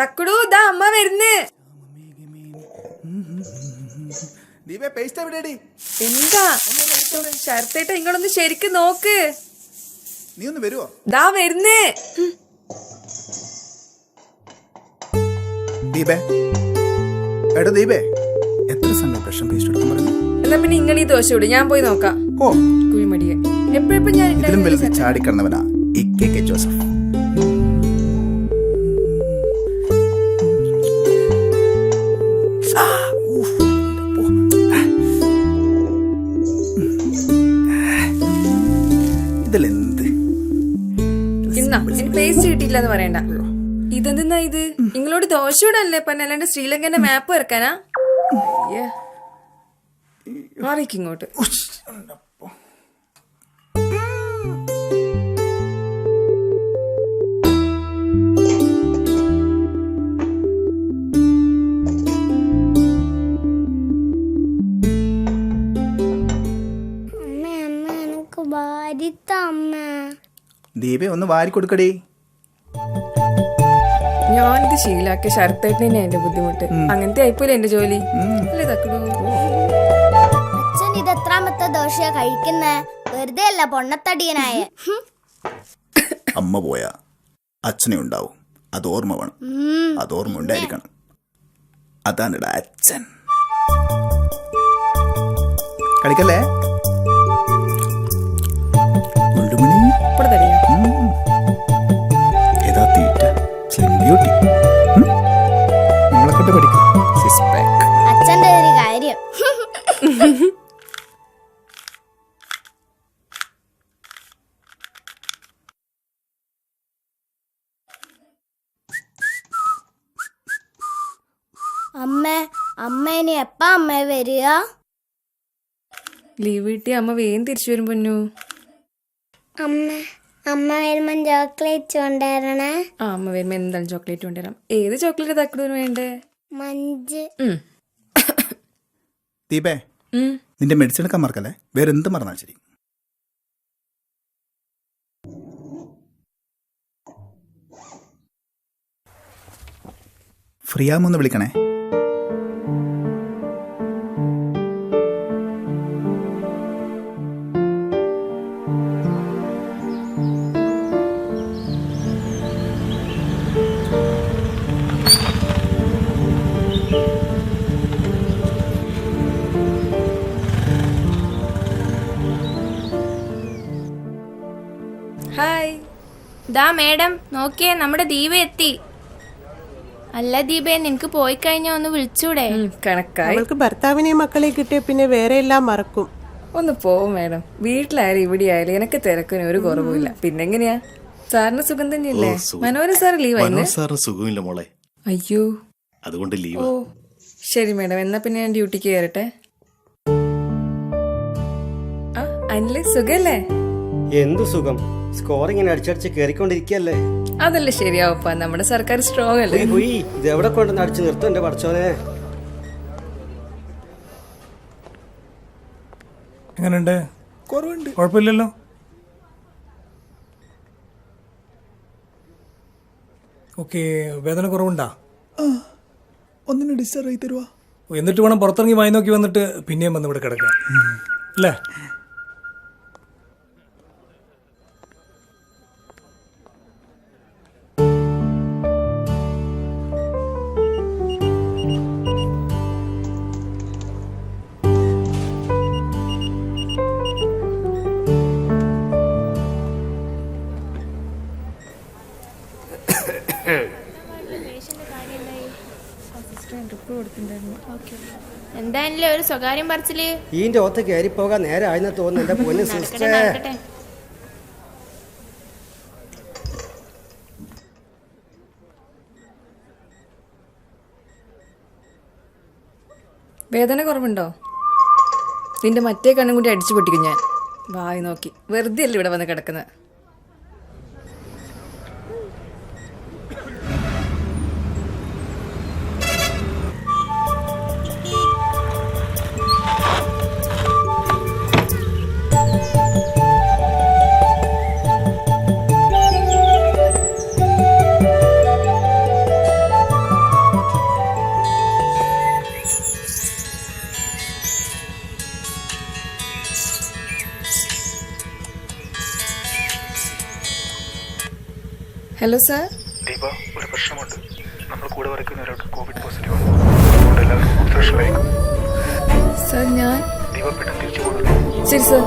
തക്കുടു ദാ അമ്മ വരുന്ന്. എന്താ ശരത്തേട്ട ഇങ്ങളൊന്ന് ശരിക്കും നോക്ക്. നീ ഒന്ന് വരുവോ? ദാ വരുന്നേ. ദീപേ, എടാ ദീപേ, എത്ര സമയം ബ്രഷും പേസ്റ്റ് എടുക്കാൻ പറഞ്ഞു? എന്നാ പിന്നെ നിങ്ങൾ ഈ ദോശ ഇടും, ഞാൻ പോയി നോക്കാം. ഓ കുഴിമടിയെ എപ്പോഴും ഞാൻ ഇതിലും വലുത് ചാടിക്കടന്നവനാ ഈ കെ ജോസഫ്. ഇതിലെന്ത് ഇന്നാ എനിക്ക് പേസ്റ്റ് കിട്ടിയില്ല എന്ന് പറയണ്ട. ഇതെന്താ ഇത്? നിങ്ങളോട് ദോശ ഇടല്ലേ പറഞ്ഞ, അല്ലാണ്ട് ശ്രീലങ്കന്റെ മാപ്പ് വരക്കാനാ? മാറിക്കിങ്ങോട്ട്. ദീപേ ഒന്ന് വാരി കൊടുക്കടേ. ഞാനിത് ശീലാക്കിയ ശരത്തേട്ടനെ എന്റെ ബുദ്ധിമുട്ട്. അങ്ങനത്തെ ആയിപ്പോലെ എന്റെ ജോലി അല്ലേ തക്കടു? അച്ഛൻ ഇത് എത്രാമത്തെ ദോശ കഴിക്കുന്നേ? വെറുതെ അല്ല പൊണ്ണത്തടിയനായ. അമ്മ പോയാ അച്ഛനെ ഉണ്ടാവും, അത് ഓർമ്മ വേണം, അത് ഓർമ്മ ഉണ്ടായിരിക്കണം. അതാണ് അച്ഛൻ. കളിക്കല്ലേ? ഏതാ തീറ്റ? Slim beauty. നമ്മളെ കൊണ്ട് പഠിക്കും. അച്ഛന്റെ ഒരു കാര്യം. അമ്മ ഇനി എപ്പാ അമ്മ വരിക? ലീവ് കിട്ടിയ അമ്മ വേഗം തിരിച്ചു വരും പൊന്നു. അമ്മ വരുമ്പോ ചോക്ലേറ്റ് കൊണ്ടുവരണേ. അമ്മ വരുമ്പോ എന്താണ് ചോക്ലേറ്റ് കൊണ്ടുവരാം. ഏത് ചോക്ലേറ്റ് തക്കടൂന് വേണ്ടേ? മഞ്ച്. ദീപേ, നിന്റെ മെഡിസിൻ എടുക്കാൻ മറക്കല്ലേ. വേറെ എന്ത് മറന്നാൽ ശരി. ഫ്രീയാമൊന്ന് വിളിക്കണേ. ഹായ്. ദാ മേഡം നോക്കിയേ, നമ്മുടെ ദീപ എത്തി. അല്ല ദീപേ, നിനക്ക് പോയി കഴിഞ്ഞാ ഒന്ന് വിളിച്ചൂടെ? കണക്കായി. അവൾക്ക് ഭർത്താവിനെയും മക്കളെ കിട്ടിയ പിന്നെ വേറെ എല്ലാം മറക്കും. ഒന്ന് പോവും മേഡം. വീട്ടിലായാലും ഇവിടെ ആയാലും എനിക്ക് തിരക്കിന് ഒരു കുറവുമില്ല. പിന്നെങ്ങനെയാ? സാറിന് സുഖം തന്നെയല്ലേ? മനോഹരൻ സാർ ലീവായിരുന്നു. സുഖമില്ല മോളെ. അയ്യോ, അതുകൊണ്ട് ലീവ്. ഓ ശരി മേഡം, എന്നാ പിന്നെ ഞാൻ ഡ്യൂട്ടിക്ക് കയറട്ടെ. അനില് സുഖല്ലേ? എന്തു സുഖം, സ്കോറിങ്ങനെ അടിച്ചടിച്ച് കേറിക്കൊണ്ടിരിക്കല്ലേ. അതല്ലേ ശരിയാവപ്പാ, നമ്മുടെ സർക്കാർ സ്ട്രോങ് അല്ലേ. ഇത് എവിടെ കൊണ്ടുവന്ന് അടിച്ചു നിർത്തും എന്റെ പഠിച്ചോനെ. എങ്ങനെയുണ്ട്? കുറവുണ്ട്. കുഴപ്പമില്ലല്ലോ. ഓക്കെ, വേദന കുറവുണ്ടാ? ഒന്നിന് ഡിസ്ചാർജ് ആയി തരുവാ. എന്നിട്ട് വേണം പുറത്തിറങ്ങി വായി നോക്കി വന്നിട്ട് പിന്നെയും വന്ന് ഇവിടെ കിടക്കാം അല്ലേ? എന്തായാലും ഒരു സ്വകാര്യം പറച്ചില്. ഈന്റെ ഒത്ത് കയറിപ്പോകാൻ നേരെ ആയെന്ന് തോന്നുന്നു എന്റെ പൊന്നു സിസ്റ്ററെ. വേദന കുറവുണ്ടോ? നിന്റെ മറ്റേ കണ്ണും കൂടി അടിച്ചു പൊട്ടിക്കും ഞാൻ. വായി നോക്കി വെറുതെ അല്ലേ ഇവിടെ വന്ന് കിടക്കുന്നത്. Hello sir. ദീപ, ഒരു പ്രശ്നമുണ്ട്. നമ്മൾ കൂടെ വരയ്ക്കുന്ന ഒരാൾക്ക് കോവിഡ് പോസിറ്റീവ് ആണ്. അതുകൊണ്ട് എല്ലാവരും ഒബ്സർവേഷനിലായിരിക്കും. സാർ ഞാൻ ദീപ പെട്ടെന്ന് തിരിച്ചു പോകണം. ശരി സാർ.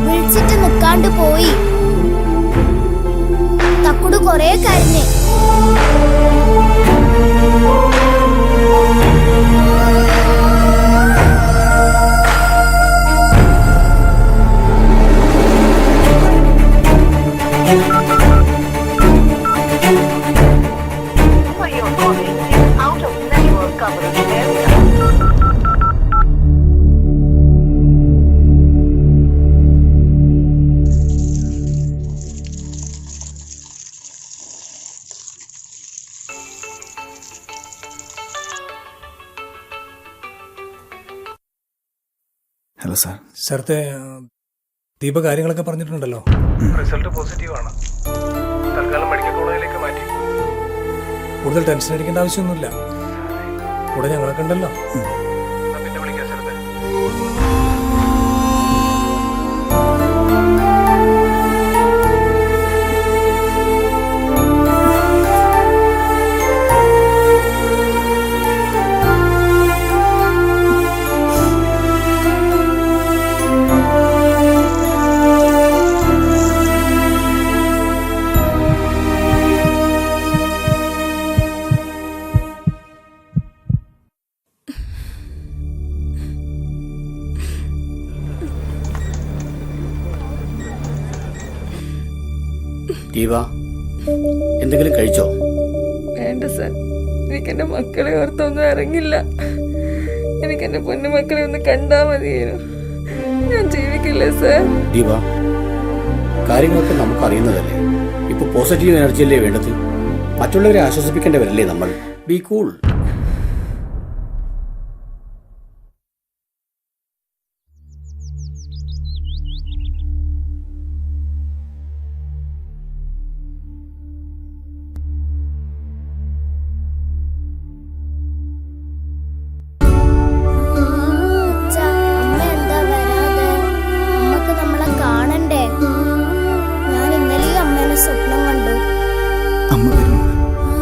വിളിച്ചിട്ട് നിക്കാണ്ട് പോയി. തക്കുടു കൊറേ കരഞ്ഞേ. Hello sir. സ്ഥലത്തെ ദീപ കാര്യങ്ങളൊക്കെ പറഞ്ഞിട്ടുണ്ടല്ലോ. റിസൾട്ട് പോസിറ്റീവ് ആണ്. തൽക്കാലം മെഡിക്കൽ കോളേജിലേക്ക് മാറ്റി. കൂടുതൽ ടെൻഷൻ അടിക്കേണ്ട ആവശ്യമൊന്നുമില്ല. കൂടെ ഞങ്ങളൊക്കെ ഉണ്ടല്ലോ. പിന്നെ വിളിക്കാം സ്ഥലത്തെ. ദീപ, എന്തെങ്കിലും കഴിച്ചോ? വേണ്ട സാർ, എനിക്ക് എന്റെ മക്കളെ ഓർത്തൊന്നും ഇറങ്ങില്ല. എനിക്ക് എന്റെ പൊന്നു മക്കളെ ഒന്ന് കണ്ടാ മതിയേനു. ഞാൻ ജീവിക്കില്ല സാർ. ദീപ, കാര്യങ്ങളൊക്കെ നമുക്ക് അറിയുന്നതല്ലേ. ഇപ്പൊ പോസിറ്റീവ് എനർജിയല്ലേ വേണ്ടത്. മറ്റുള്ളവരെ ആശ്വസിപ്പിക്കേണ്ടവരല്ലേ നമ്മൾ. B cool. അമ്മ വരുന്നത്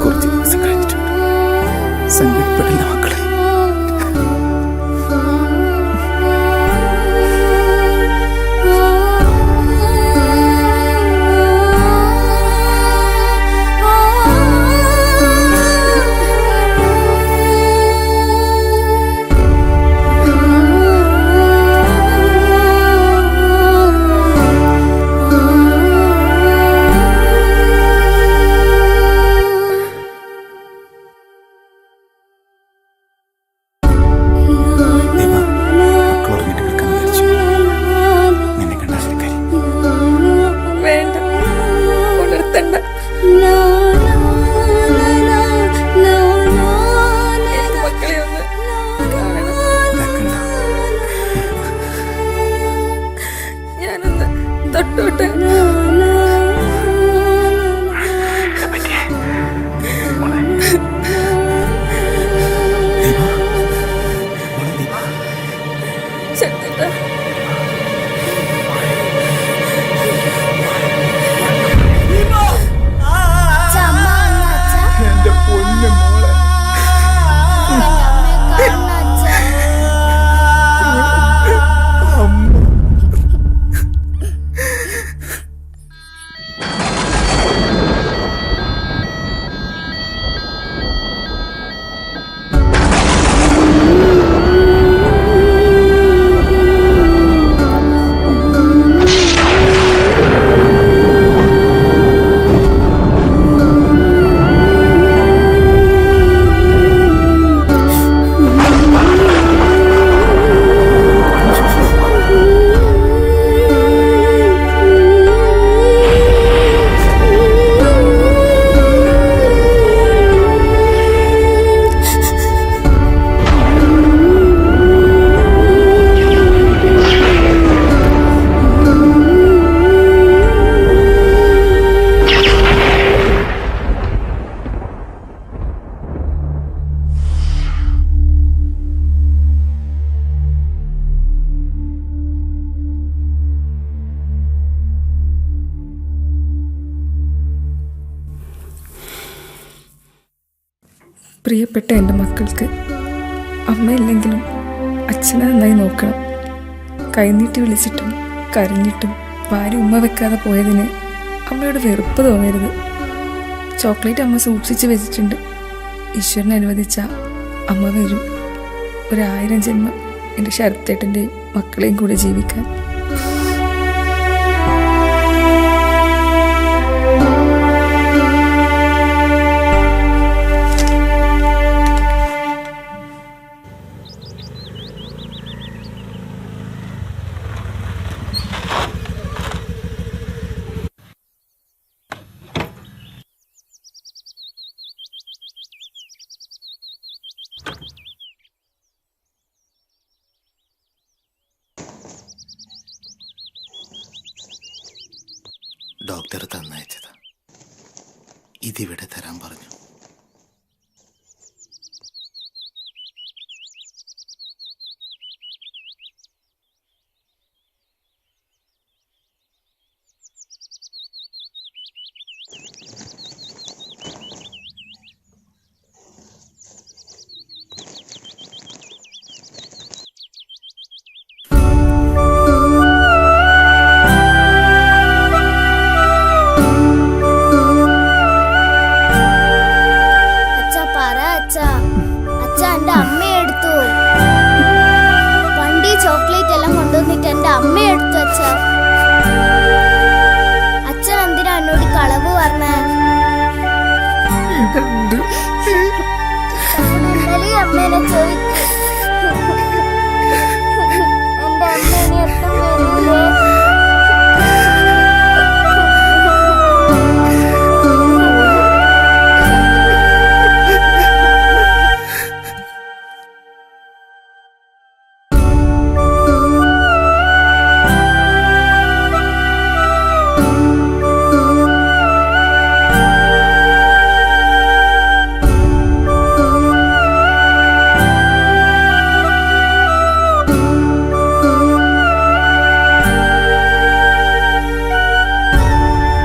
കുറച്ച് ദിവസം കഴിഞ്ഞിട്ടുണ്ട്. സങ്കടപ്പെടില്ല മക്കളെ. തൊട്ടോട്ടെ. എന്റെ പൊന്നു മോളെ. പ്രിയപ്പെട്ട എൻ്റെ മക്കൾക്ക് അമ്മയില്ലെങ്കിലും അച്ഛനെ നന്നായി നോക്കണം. കൈനീട്ടി വിളിച്ചിട്ടും കരഞ്ഞിട്ടും ഭാര്യ ഉമ്മ വെക്കാതെ പോയതിന് അമ്മയോട് വെറുപ്പ് തോന്നരുത്. ചോക്ലേറ്റ് അമ്മ സൂക്ഷിച്ച് വെച്ചിട്ടുണ്ട്. ഈശ്വരൻ അനുവദിച്ച അമ്മ വരും. 1000 ജന്മം എൻ്റെ ശരത്തേട്ടൻ്റെയും മക്കളെയും കൂടെ ജീവിക്കാൻ. ഡോക്ടർ തന്നയച്ചത് ഇതിവിടെ തരാൻ പറഞ്ഞു. അച്ഛ എന്റെ അമ്മയെ എടുത്തു. വണ്ടി ചോക്ലേറ്റ് എല്ലാം കൊണ്ടുവന്നിട്ട് എന്റെ അമ്മയെ എടുത്തു അച്ഛ.